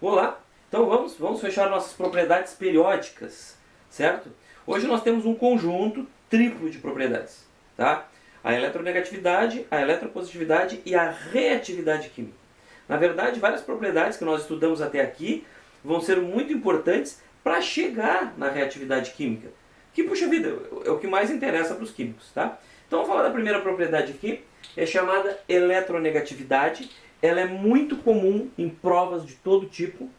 Olá, então vamos fechar nossas propriedades periódicas, certo? Hoje nós temos um conjunto triplo de propriedades, tá? A eletronegatividade, a eletropositividade e a reatividade química. Na verdade, várias propriedades que nós estudamos até aqui vão ser muito importantes para chegar na reatividade química, que, puxa vida, é o que mais interessa para os químicos, tá? Então vamos falar da primeira propriedade aqui, é chamada eletronegatividade. Ela é muito comum em provas de todo tipo,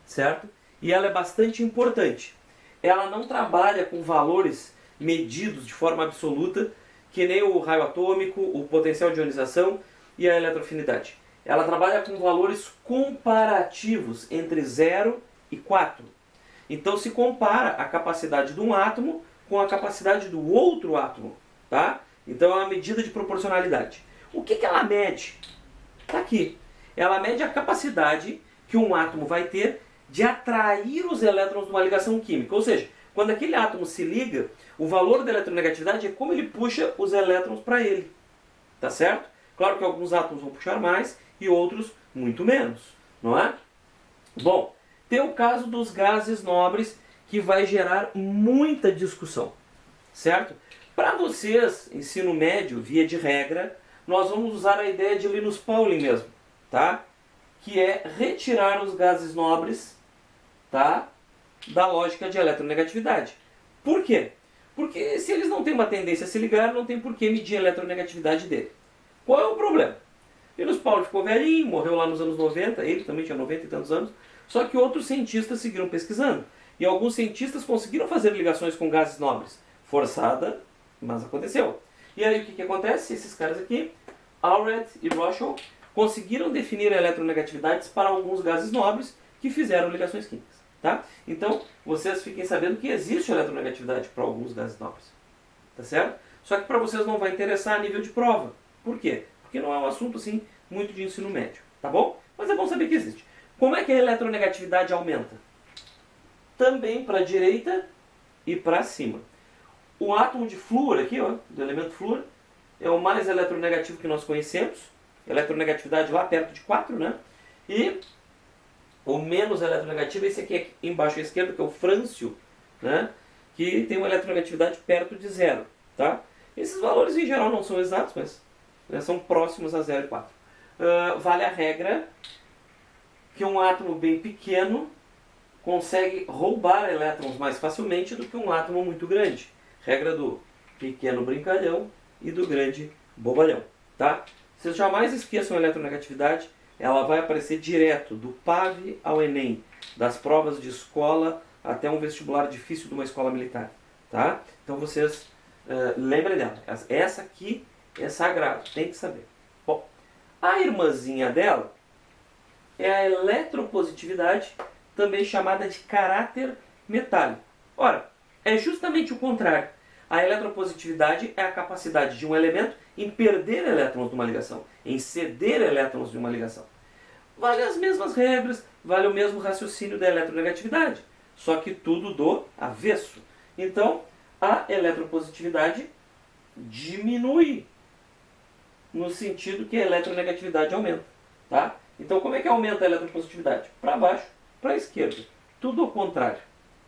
certo? E ela é bastante importante. Ela não trabalha com valores medidos de forma absoluta, que nem o raio atômico, o potencial de ionização e a eletroafinidade. Ela trabalha com valores comparativos entre 0 e 4. Então se compara a capacidade de um átomo com a capacidade do outro átomo, tá? Então é uma medida de proporcionalidade. O que ela mede? Está aqui. Ela mede a capacidade que um átomo vai ter de atrair os elétrons de uma ligação química. Ou seja, quando aquele átomo se liga, o valor da eletronegatividade é como ele puxa os elétrons para ele. Tá certo? Claro que alguns átomos vão puxar mais e outros muito menos, não é? Bom, tem o caso dos gases nobres que vai gerar muita discussão, certo? Para vocês, ensino médio, via de regra, nós vamos usar a ideia de Linus Pauling mesmo, tá? Que é retirar os gases nobres, tá? Da lógica de eletronegatividade. Por quê? Porque se eles não têm uma tendência a se ligar, não tem por que medir a eletronegatividade dele. Qual é o problema? Linus Pauling ficou velhinho, morreu lá nos anos 90, ele também tinha 90 e tantos anos, só que outros cientistas seguiram pesquisando. E alguns cientistas conseguiram fazer ligações com gases nobres. Forçada, mas aconteceu. E aí o que acontece? Esses caras aqui, Allred e Rochel, conseguiram definir eletronegatividades para alguns gases nobres que fizeram ligações químicas. Tá? Então, vocês fiquem sabendo que existe eletronegatividade para alguns gases nobres. Tá certo? Só que para vocês não vai interessar a nível de prova. Por quê? Porque não é um assunto assim muito de ensino médio. Tá bom? Mas é bom saber que existe. Como é que a eletronegatividade aumenta? Também para a direita e para cima. O átomo de flúor aqui, ó, do elemento flúor, é o mais eletronegativo que nós conhecemos. Eletronegatividade lá perto de 4, né? E o menos eletronegativo é esse aqui embaixo à esquerda, que é o frâncio, né? Que tem uma eletronegatividade perto de 0, tá? Esses valores em geral não são exatos, mas né, são próximos a 0 e 4. Vale a regra que um átomo bem pequeno consegue roubar elétrons mais facilmente do que um átomo muito grande. Regra do pequeno brincalhão e do grande bobalhão, tá? Vocês jamais esqueçam a eletronegatividade, ela vai aparecer direto do PAV ao Enem, das provas de escola até um vestibular difícil de uma escola militar, tá? Então vocês lembrem dela, essa aqui é sagrada, tem que saber. Bom, a irmãzinha dela é a eletropositividade, também chamada de caráter metálico. Ora, é justamente o contrário. A eletropositividade é a capacidade de um elemento em perder elétrons de uma ligação, em ceder elétrons de uma ligação. Vale as mesmas regras, vale o mesmo raciocínio da eletronegatividade, só que tudo do avesso. Então, a eletropositividade diminui, no sentido que a eletronegatividade aumenta. Tá? Então, como é que aumenta a eletropositividade? Para baixo, para a esquerda. Tudo ao contrário.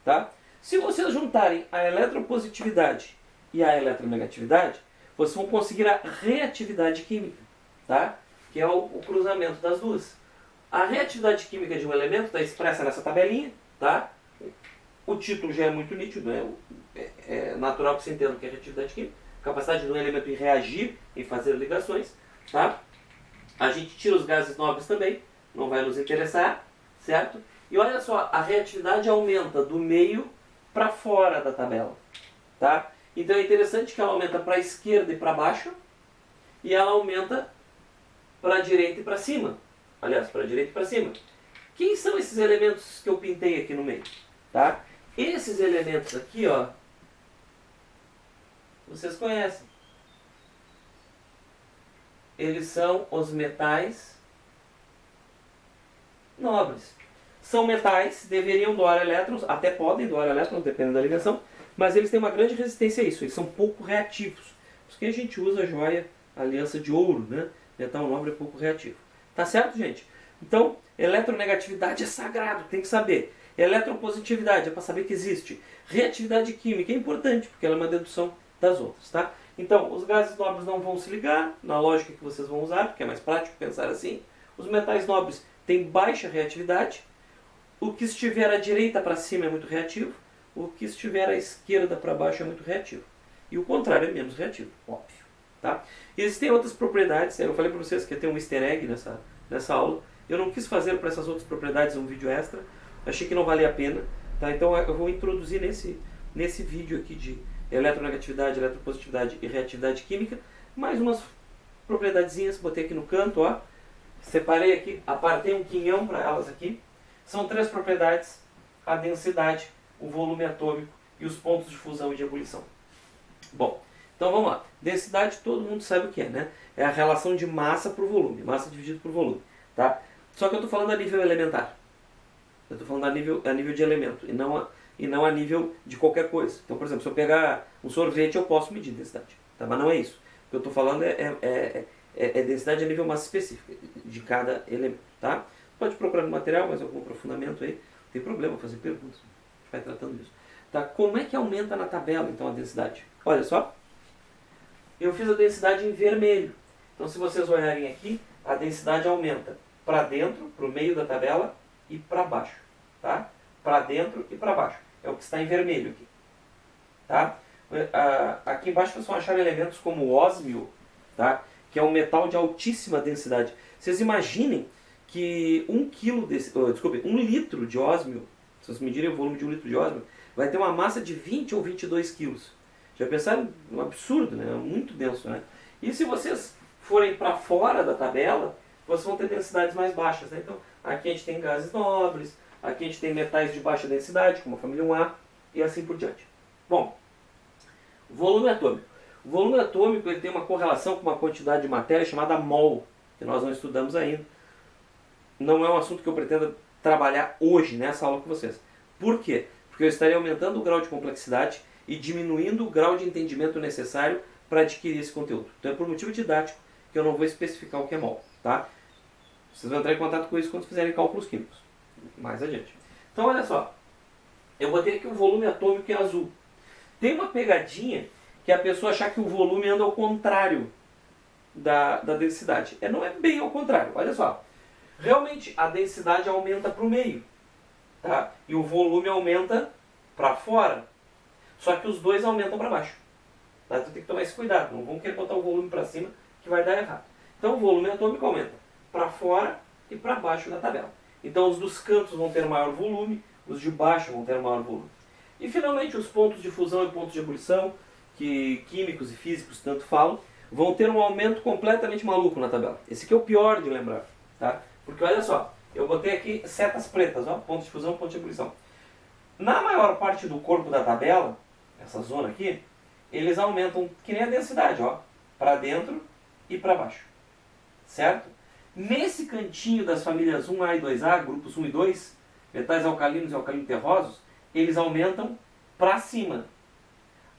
Tá? Se vocês juntarem a eletropositividade e a eletronegatividade, vocês vão conseguir a reatividade química, tá? Que é o cruzamento das duas. A reatividade química de um elemento está expressa nessa tabelinha, tá? O título já é muito nítido, né? É natural que você entenda o que é reatividade química. Capacidade de um elemento em reagir, em fazer ligações, tá? A gente tira os gases nobres também, não vai nos interessar, certo? E olha só, a reatividade aumenta do meio para fora da tabela, tá? Então é interessante que ela aumenta para a esquerda e para baixo, e ela aumenta para a direita e para cima. Aliás, para a direita e para cima. Quem são esses elementos que eu pintei aqui no meio? Tá? Esses elementos aqui, ó, vocês conhecem. Eles são os metais nobres. São metais, deveriam doar elétrons, até podem doar elétrons, dependendo da ligação, mas eles têm uma grande resistência a isso, eles são pouco reativos. Por isso que a gente usa a joia, a aliança de ouro, né? Metal nobre é pouco reativo. Tá certo, gente? Então, Eletronegatividade é sagrado, tem que saber. Eletropositividade é para saber que existe. Reatividade química é importante, porque ela é uma dedução das outras, tá? Então, os gases nobres não vão se ligar, na lógica que vocês vão usar, porque é mais prático pensar assim. Os metais nobres têm baixa reatividade. O que estiver à direita para cima é muito reativo. O que estiver à esquerda para baixo é muito reativo. E o contrário é menos reativo, óbvio. Tá? E existem outras propriedades, eu falei para vocês que ia ter um easter egg nessa aula. Eu não quis fazer para essas outras propriedades um vídeo extra, achei que não valia a pena. Tá? Então eu vou introduzir nesse vídeo aqui de eletronegatividade, eletropositividade e reatividade química, mais umas propriedadezinhas, botei aqui no canto, ó. Separei aqui, apartei um quinhão para elas aqui. São 3 propriedades: a densidade, o volume atômico e os pontos de fusão e de ebulição. Bom, então vamos lá. Densidade todo mundo sabe o que é, né? É a relação de massa por volume, massa dividido por volume, tá? Só que eu estou falando a nível elementar. Eu estou falando a nível de elemento e não a nível de qualquer coisa. Então, por exemplo, se eu pegar um sorvete, eu posso medir densidade, tá? Mas não é isso. O que eu estou falando é densidade a nível massa específica de cada elemento, tá? Pode procurar no material, mas algum aprofundamento aí. Não tem problema fazer perguntas. A gente vai tratando isso. Tá? Como é que aumenta na tabela, então, a densidade? Olha só. Eu fiz a densidade em vermelho. Então, se vocês olharem aqui, a densidade aumenta para dentro, para o meio da tabela e para baixo. Tá? Para dentro e para baixo. É o que está em vermelho aqui. Tá? Aqui embaixo vocês vão achar elementos como o ósmio, tá? Que é um metal de altíssima densidade. Vocês imaginem que 1 litro de ósmio, se vocês medirem o volume de 1 litro de ósmio, vai ter uma massa de 20 ou 22 quilos. Já pensaram? Um absurdo, né? É muito denso, né? E se vocês forem para fora da tabela, vocês vão ter densidades mais baixas, né? Então, aqui a gente tem gases nobres, aqui a gente tem metais de baixa densidade, como a família 1A, e assim por diante. Bom, volume atômico. O volume atômico ele tem uma correlação com uma quantidade de matéria chamada mol, que nós não estudamos ainda. Não é um assunto que eu pretendo trabalhar hoje, nessa aula com vocês. Por quê? Porque eu estarei aumentando o grau de complexidade e diminuindo o grau de entendimento necessário para adquirir esse conteúdo. Então é por motivo didático que eu não vou especificar o que é mol, tá? Vocês vão entrar em contato com isso quando fizerem cálculos químicos, mais adiante. Então olha só, eu botei aqui o volume atômico em azul. Tem uma pegadinha que é a pessoa achar que o volume anda ao contrário da densidade. Não é bem ao contrário, olha só. Realmente a densidade aumenta para o meio, tá? E o volume aumenta para fora. Só que os dois aumentam para baixo. Tá? Então tem que tomar esse cuidado. Não vamos querer botar o volume para cima que vai dar errado. Então o volume atômico aumenta para fora e para baixo da tabela. Então os dos cantos vão ter maior volume, os de baixo vão ter maior volume. E finalmente os pontos de fusão e pontos de ebulição, que químicos e físicos tanto falam, vão ter um aumento completamente maluco na tabela. Esse aqui é o pior de lembrar. Tá? Porque olha só, eu botei aqui setas pretas, ó, ponto de fusão, ponto de ebulição. Na maior parte do corpo da tabela, essa zona aqui, eles aumentam que nem a densidade, ó, para dentro e para baixo. Certo? Nesse cantinho das famílias 1A e 2A, grupos 1 e 2, metais alcalinos e alcalino terrosos, eles aumentam para cima.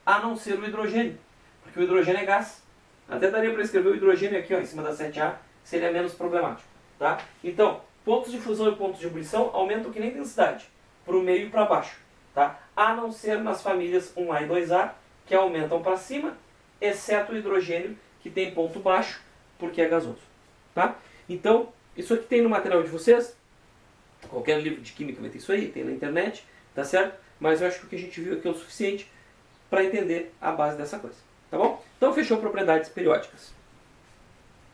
A não ser o hidrogênio, porque o hidrogênio é gás. Até daria para escrever o hidrogênio aqui, ó, em cima da 7A, seria menos problemático. Tá? Então, pontos de fusão e pontos de ebulição aumentam que nem densidade, para o meio e para baixo. Tá? A não ser nas famílias 1A e 2A, que aumentam para cima, exceto o hidrogênio, que tem ponto baixo, porque é gasoso. Tá? Então, isso aqui tem no material de vocês. Qualquer livro de química vai ter isso aí, tem na internet, tá certo? Mas eu acho que o que a gente viu aqui é o suficiente para entender a base dessa coisa. Tá bom? Então, fechou propriedades periódicas.